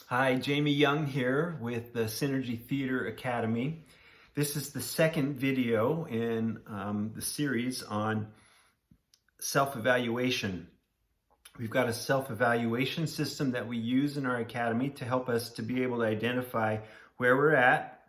Hi, Jamie Young here with the Synergy Theater Academy. This is the second video in the series on self-evaluation. We've got a self-evaluation system that we use in our academy to help us to be able to identify where we're at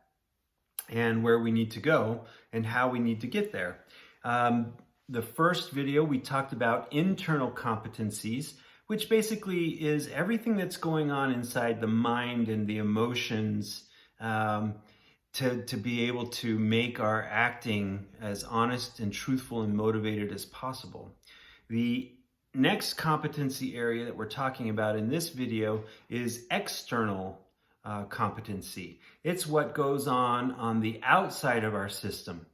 and where we need to go and how we need to get there. The first video we talked about internal competencies, which basically is everything that's going on inside the mind and the emotions to be able to make our acting as honest and truthful and motivated as possible. The next competency area that we're talking about in this video is external competency. It's what goes on the outside of our system.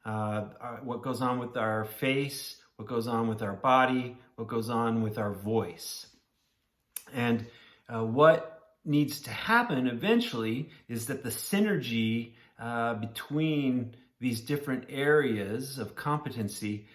What goes on with our face, what goes on with our body, what goes on with our voice. And what needs to happen eventually is that the synergy between these different areas of competency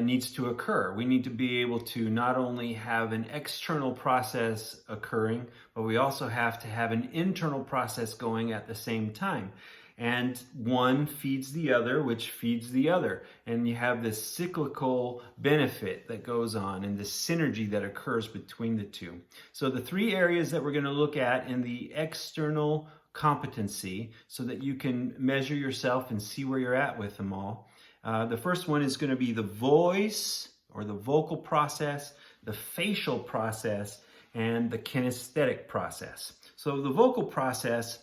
needs to occur. We need to be able to not only have an external process occurring, but we also have to have an internal process going at the same time. And one feeds the other, which feeds the other. And you have this cyclical benefit that goes on and the synergy that occurs between the two. So the three areas that we're going to look at in the external competency so that you can measure yourself and see where you're at with them all. The first one is going to be the voice or the vocal process, the facial process, and the kinesthetic process. So the vocal process,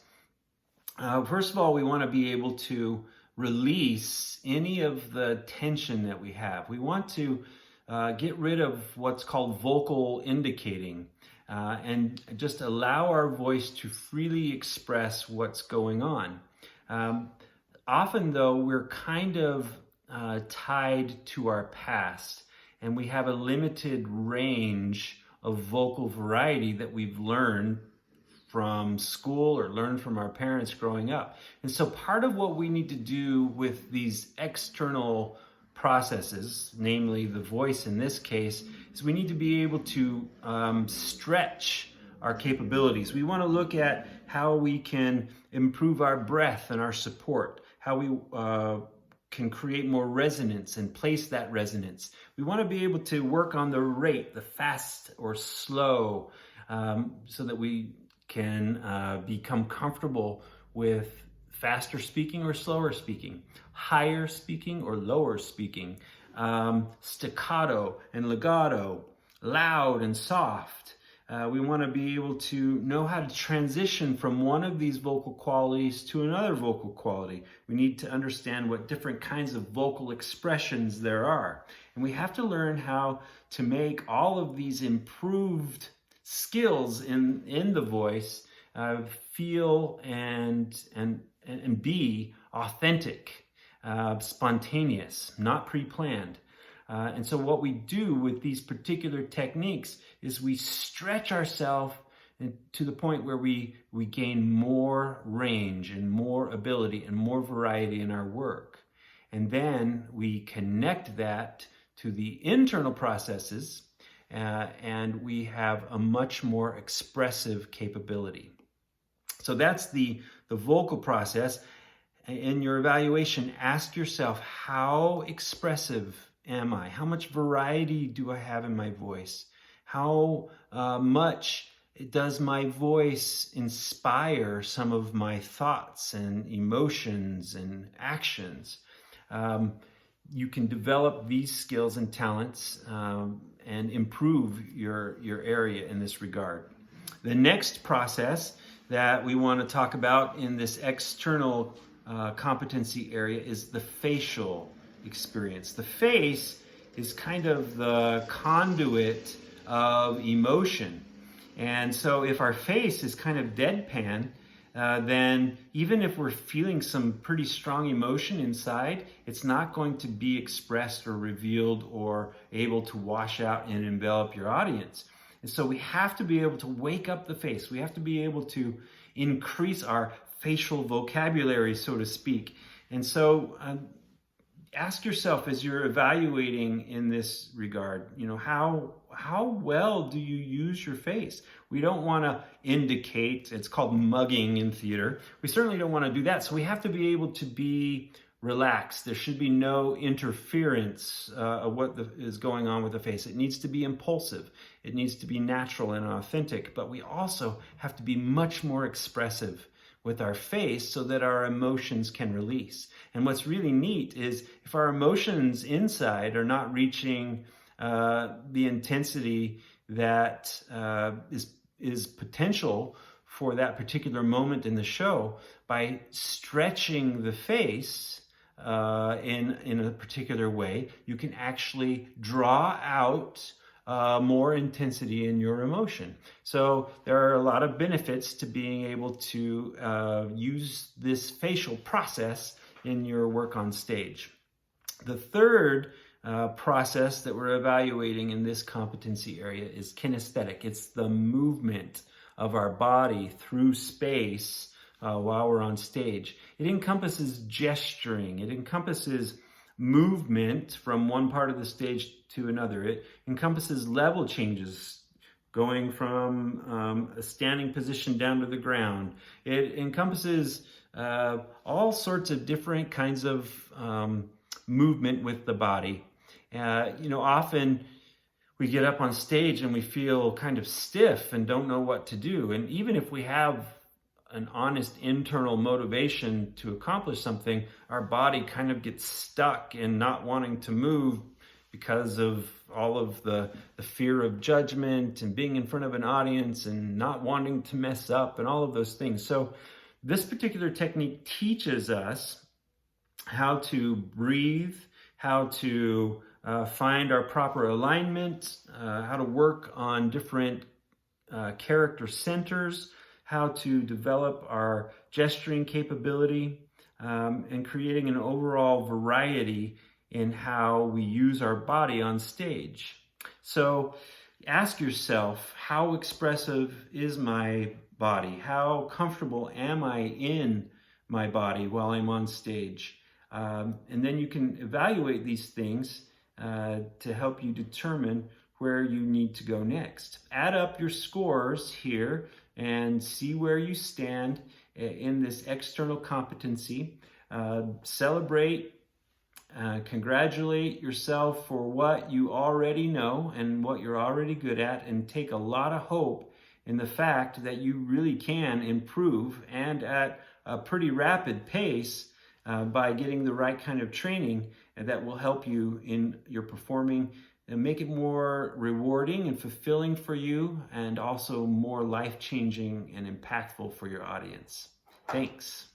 first of all, we want to be able to release any of the tension that we have. We want to get rid of what's called vocal indicating and just allow our voice to freely express what's going on. Often, though, we're kind of tied to our past, and we have a limited range of vocal variety that we've learned from school or learned from our parents growing up. And so part of what we need to do with these external processes, namely the voice in this case, is we need to be able to stretch our capabilities. We want to look at how we can improve our breath and our support, how we can create more resonance and place that resonance. We want to be able to work on the rate, the fast or slow, so that we can become comfortable with faster speaking or slower speaking, higher speaking or lower speaking, staccato and legato, loud and soft. We want to be able to know how to transition from one of these vocal qualities to another vocal quality. We need to understand what different kinds of vocal expressions there are. And we have to learn how to make all of these improved skills in the voice feel and be authentic, spontaneous, not pre-planned. And so what we do with these particular techniques is we stretch ourselves to the point where we gain more range and more ability and more variety in our work. And then we connect that to the internal processes and we have a much more expressive capability. So that's the vocal process. In your evaluation, ask yourself, how expressive am I? How much variety do I have in my voice? How much does my voice inspire some of my thoughts and emotions and actions? You can develop these skills and talents and improve your area in this regard. The next process that we want to talk about in this external competency area is the facial experience. The face is kind of the conduit of emotion. And so if our face is kind of deadpan, then even if we're feeling some pretty strong emotion inside, it's not going to be expressed or revealed or able to wash out and envelop your audience. And so we have to be able to wake up the face. We have to be able to increase our facial vocabulary, so to speak. And so ask yourself as you're evaluating in this regard, how how well do you use your face? We don't want to indicate, it's called mugging in theater. We certainly don't want to do that. So we have to be able to be relaxed. There should be no interference of what is going on with the face. It needs to be impulsive. It needs to be natural and authentic, but we also have to be much more expressive with our face so that our emotions can release. And what's really neat is if our emotions inside are not reaching the intensity that is potential for that particular moment in the show, by stretching the face in a particular way, you can actually draw out more intensity in your emotion. So there are a lot of benefits to being able to use this facial process in your work on stage. The third process that we're evaluating in this competency area is kinesthetic. It's the movement of our body through space while we're on stage. It encompasses gesturing. It encompasses movement from one part of the stage to another. It encompasses level changes, going from a standing position down to the ground. It encompasses all sorts of different kinds of movement with the body. Often we get up on stage and we feel kind of stiff and don't know what to do. And even if we have an honest internal motivation to accomplish something, our body kind of gets stuck in not wanting to move because of all of the fear of judgment and being in front of an audience and not wanting to mess up and all of those things. So this particular technique teaches us how to breathe, how to find our proper alignment, how to work on different character centers, how to develop our gesturing capability, and creating an overall variety in how we use our body on stage. So ask yourself, how expressive is my body? How comfortable am I in my body while I'm on stage? And then you can evaluate these things to help you determine where you need to go next. Add up your scores here and see where you stand in this external competency. Celebrate, congratulate yourself for what you already know and what you're already good at, and take a lot of hope in the fact that you really can improve, and at a pretty rapid pace, by getting the right kind of training that will help you in your performing and make it more rewarding and fulfilling for you, and also more life-changing and impactful for your audience. Thanks.